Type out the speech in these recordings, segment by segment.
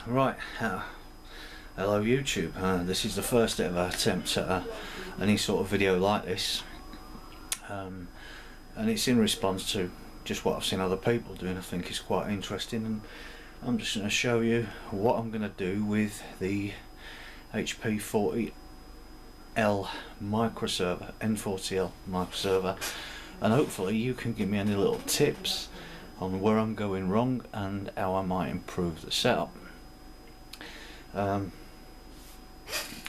Right, hello YouTube. This is the first ever attempt at any sort of video like this, and it's in response to just what I've seen other people doing. I think it's quite interesting, and I'm just going to show you what I'm going to do with the HP N40L Microserver, and hopefully you can give me any little tips on where I'm going wrong and how I might improve the setup.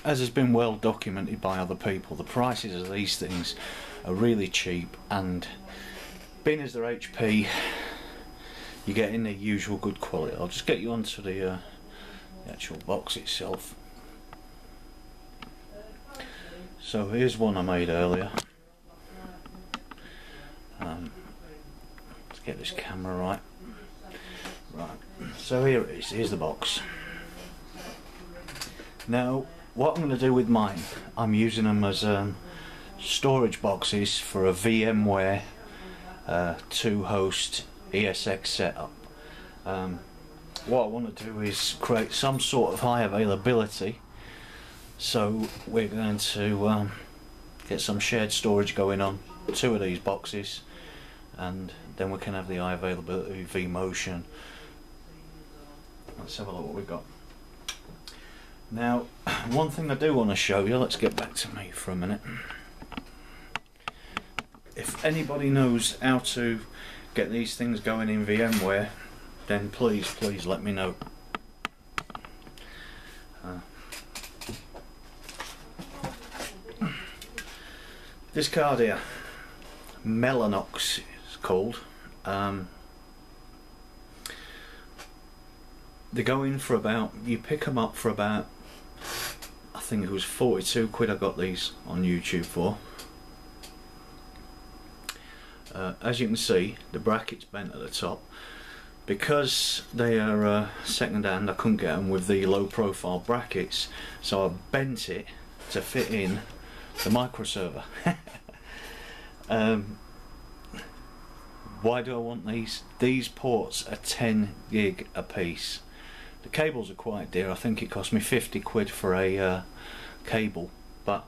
As has been well documented by other people, the prices of these things are really cheap, and being as they're HP, you're getting the usual good quality. I'll just get you onto the actual box itself. So here's one I made earlier. Let's get this camera right. So here it is. Here's the box. Now, what I'm going to do with mine, I'm using them as storage boxes for a VMware 2-host ESX setup. What I want to do is create some sort of high availability, so we're going to get some shared storage going on 2 of these boxes, and then we can have the high availability vMotion. Let's have a look what we've got. Now, one thing I do want to show you, let's get back to me for a minute. If anybody knows how to get these things going in VMware, then please let me know. This card here, Mellanox is called. They're going for about, you pick them up for about, I think it was 42 quid I got these on YouTube for. As you can see, the bracket's bent at the top. Because they are second hand, I couldn't get them with the low profile brackets, so I bent it to fit in the microserver. Why do I want these? These ports are 10 gig a piece. The cables are quite dear. I think it cost me 50 quid for a cable, but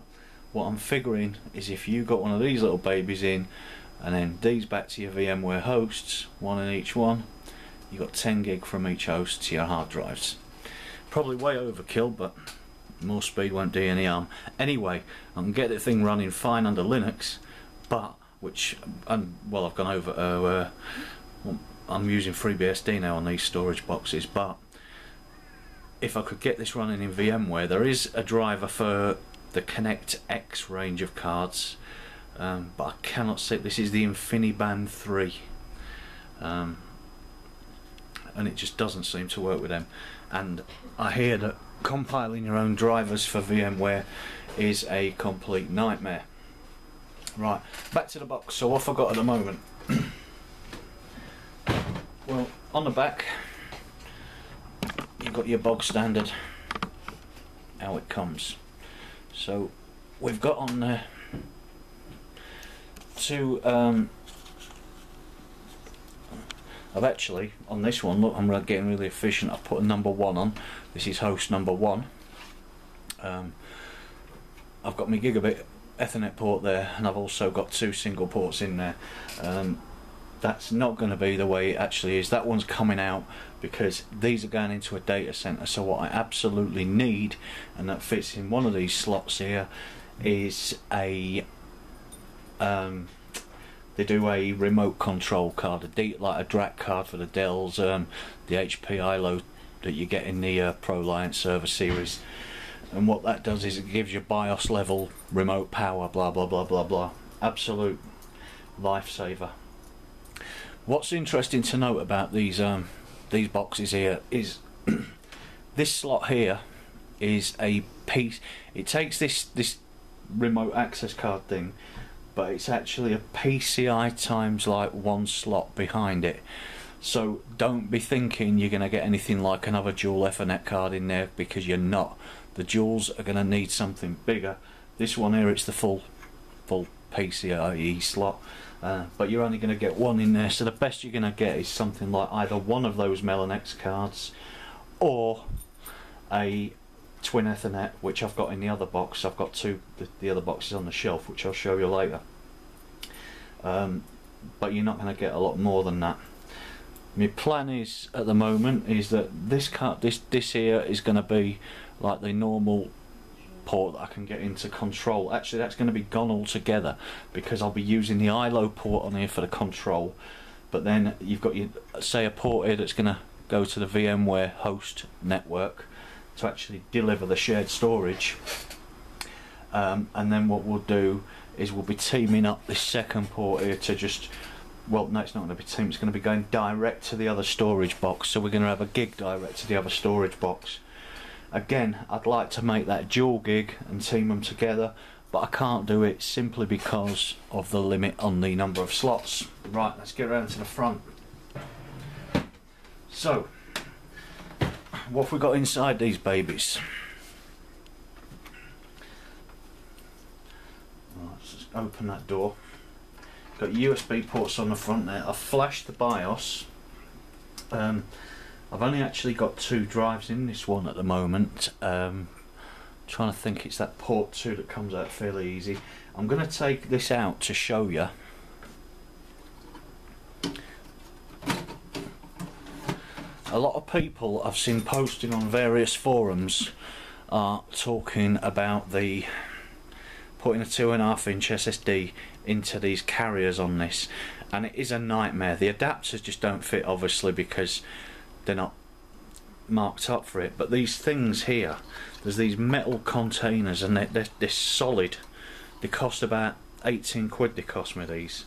what I'm figuring is if you got one of these little babies in and then these back to your VMware hosts, one in each one, you got 10 gig from each host to your hard drives. Probably way overkill, but more speed won't do any harm. Anyway, I can get the thing running fine under Linux, but well, I've gone over I'm using FreeBSD now on these storage boxes, but if I could get this running in VMware, there is a driver for the Connect X range of cards, but I cannot see. This is the InfiniBand 3, and it just doesn't seem to work with them. And I hear that compiling your own drivers for VMware is a complete nightmare. Right, back to the box. So what have I got at the moment? Well, on the back you've got your bog standard, how it comes. So we've got on there 2 I've actually, on this one, look, I'm getting really efficient. I've put a number 1 on. This is host number 1. I've got my gigabit Ethernet port there, and I've also got 2 single ports in there. That's not going to be the way it actually is. That one's coming out because these are going into a data center. So what I absolutely need, and that fits in one of these slots here, is a they do a remote control card, like a DRAC card for the Dells, the HP ILO that you get in the Proliant server series. And what that does is it gives you BIOS level remote power, blah blah blah blah blah. Absolute lifesaver. What's interesting to note about these boxes here is this slot here is a piece. It takes this remote access card thing, but it's actually a PCI times like 1 slot behind it. So don't be thinking you're going to get anything like another dual Ethernet card in there, because you're not. The duals are going to need something bigger. This one here, it's the full PCIe slot, but you're only going to get 1 in there. So the best you're going to get is something like either one of those Mellanox cards or a twin Ethernet, which I've got in the other box. I've got the other boxes on the shelf, which I'll show you later. But you're not going to get a lot more than that. My plan is at the moment is that this here is going to be like the normal port that I can get into control. Actually, that's going to be gone altogether because I'll be using the ILO port on here for the control. But then you've got your, say, a port here that's going to go to the VMware host network to actually deliver the shared storage. And then what we'll do is we'll be teaming up this second port here to just, well, no, it's not going to be teamed, it's going to be going direct to the other storage box. So we're going to have a gig direct to the other storage box. Again, I'd like to make that dual gig and team them together, but I can't do it simply because of the limit on the number of slots. Right, let's get around to the front. So, what have we got inside these babies? Let's just open that door. Got USB ports on the front there. I've flashed the BIOS. I've only actually got 2 drives in this one at the moment. Trying to think, it's that port 2 that comes out fairly easy. I'm going to take this out to show you. A lot of people I've seen posting on various forums are talking about the putting a 2.5-inch SSD into these carriers on this, and it is a nightmare. The adapters just don't fit, obviously, because they're not marked up for it. But these things here, there's these metal containers, and they're solid. They cost about 18 quid. They cost me these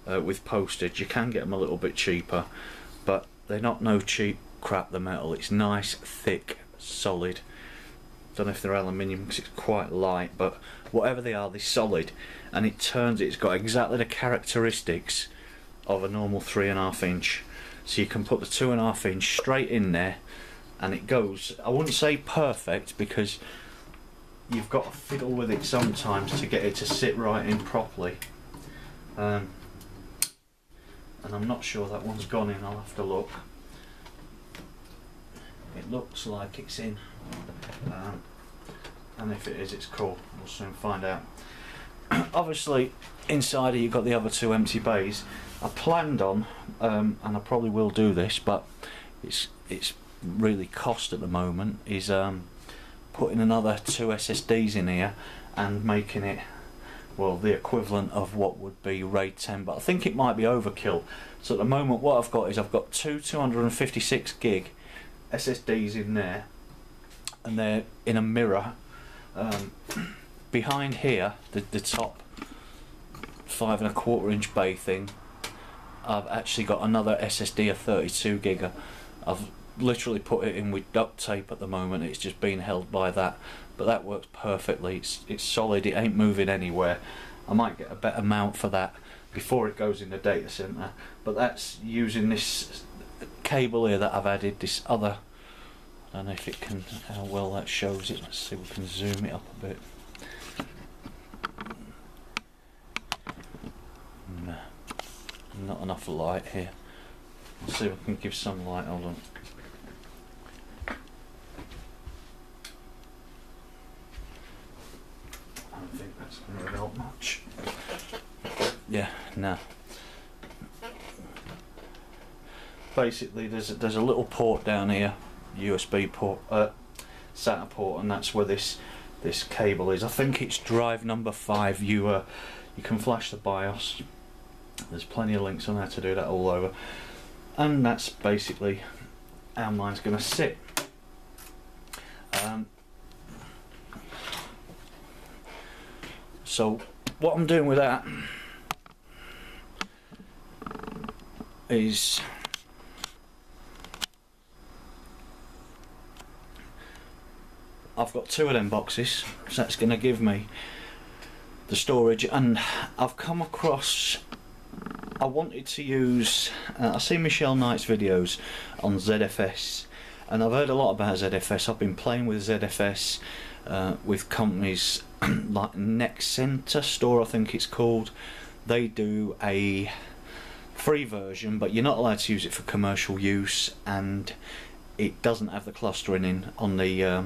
with postage. You can get them a little bit cheaper, but they're not no cheap crap. The metal, it's nice, thick, solid. Don't know if they're aluminium because it's quite light, but whatever they are, they're solid, and it's got exactly the characteristics of a normal 3.5-inch. So you can put the 2.5-inch straight in there, and it goes, I wouldn't say perfect, because you've got to fiddle with it sometimes to get it to sit right in properly. And I'm not sure that one's gone in, I'll have to look. It looks like it's in, and if it is, it's cool. We'll soon find out. Obviously, inside here you've got the other 2 empty bays. I planned on, and I probably will do this, but it's really cost at the moment, is putting another 2 SSDs in here and making it, well, the equivalent of what would be RAID 10, but I think it might be overkill. So at the moment what I've got is I've got 2 256 gig SSDs in there, and they're in a mirror. Behind here, the top 5.25-inch bay thing, I've actually got another SSD, a 32 gig. I've literally put it in with duct tape at the moment. It's just being held by that, but that works perfectly. It's solid, it ain't moving anywhere. I might get a better mount for that before it goes in the data center, but that's using this cable here that I've added, this other, I don't know if it can, how well that shows it. Let's see if we can zoom it up a bit. No, not enough light here. Let's see if I can give some light. Hold on. I don't think that's going to help much. Yeah, no. Basically, there's a little port down here, USB port, SATA port, and that's where this cable is. I think it's drive number 5. You can flash the BIOS. There's plenty of links on how to do that all over, and that's basically how mine's going to sit. So what I'm doing with that is I've got 2 of them boxes, so that's going to give me the storage. And I've come across, I wanted to use, I've seen Michelle Knight's videos on ZFS, and I've heard a lot about ZFS. I've been playing with ZFS with companies like Next Center Store, I think it's called. They do a free version, but you're not allowed to use it for commercial use, and it doesn't have the clustering in on the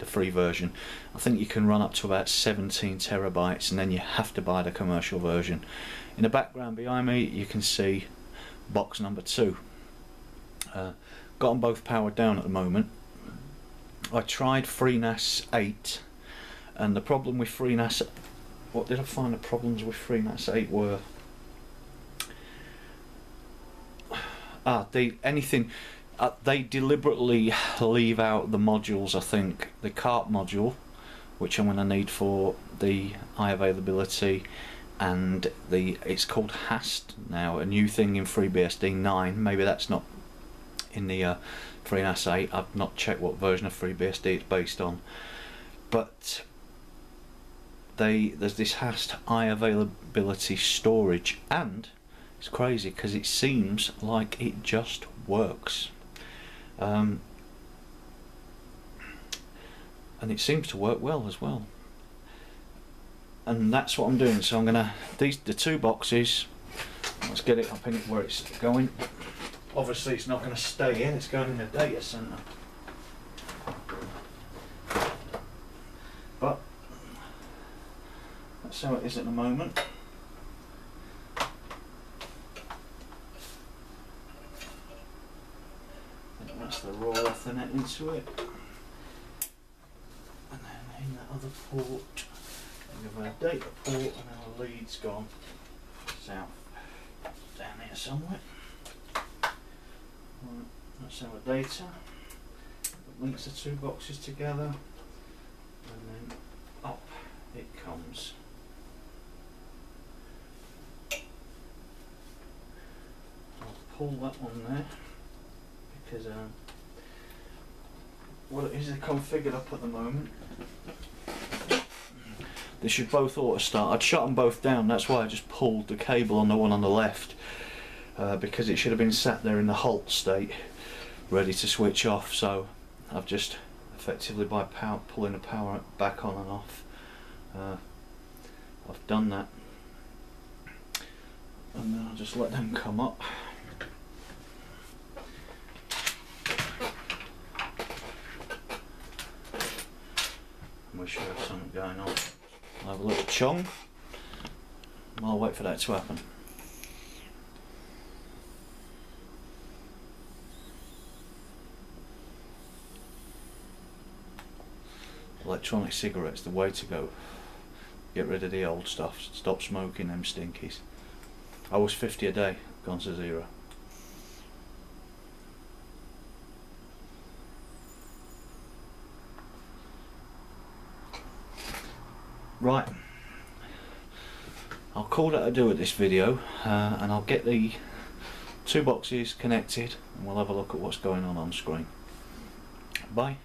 free version. I think you can run up to about 17 terabytes, and then you have to buy the commercial version. In the background behind me you can see box number 2. Got them both powered down at the moment. I tried FreeNAS 8, and the problem with FreeNAS, what did I find the problems with FreeNAS 8 were? They deliberately leave out the modules. I think the cart module, which I'm going to need for the high availability, and it's called HAST now, a new thing in FreeBSD 9. Maybe that's not in the FreeNAS 8. I've not checked what version of FreeBSD it's based on, but there's this HAST high availability storage, and it's crazy because it seems like it just works. And it seems to work well as well, and that's what I'm doing. So I'm gonna, the 2 boxes, let's get it up in where it's going. Obviously it's not going to stay in, it's going in the data center, but that's how it is at the moment. That's the raw Ethernet into it, and then in that other port we have our data port, and our lead's gone south down here somewhere. Right, that's our data. It links the 2 boxes together, and then up it comes. I'll pull that one there, because well, it is configured up at the moment. They should both auto start. I'd shut them both down, that's why I just pulled the cable on the one on the left, because it should have been sat there in the halt state ready to switch off. So I've just effectively, by pulling the power back on and off, I've done that, and then I'll just let them come up. We should have something going on. I'll have a little chong. I'll wait for that to happen. Electronic cigarettes, the way to go. Get rid of the old stuff, stop smoking them stinkies. I was 50 a day, gone to 0. Right, I'll call that a do at this video, and I'll get the 2 boxes connected, and we'll have a look at what's going on screen. Bye.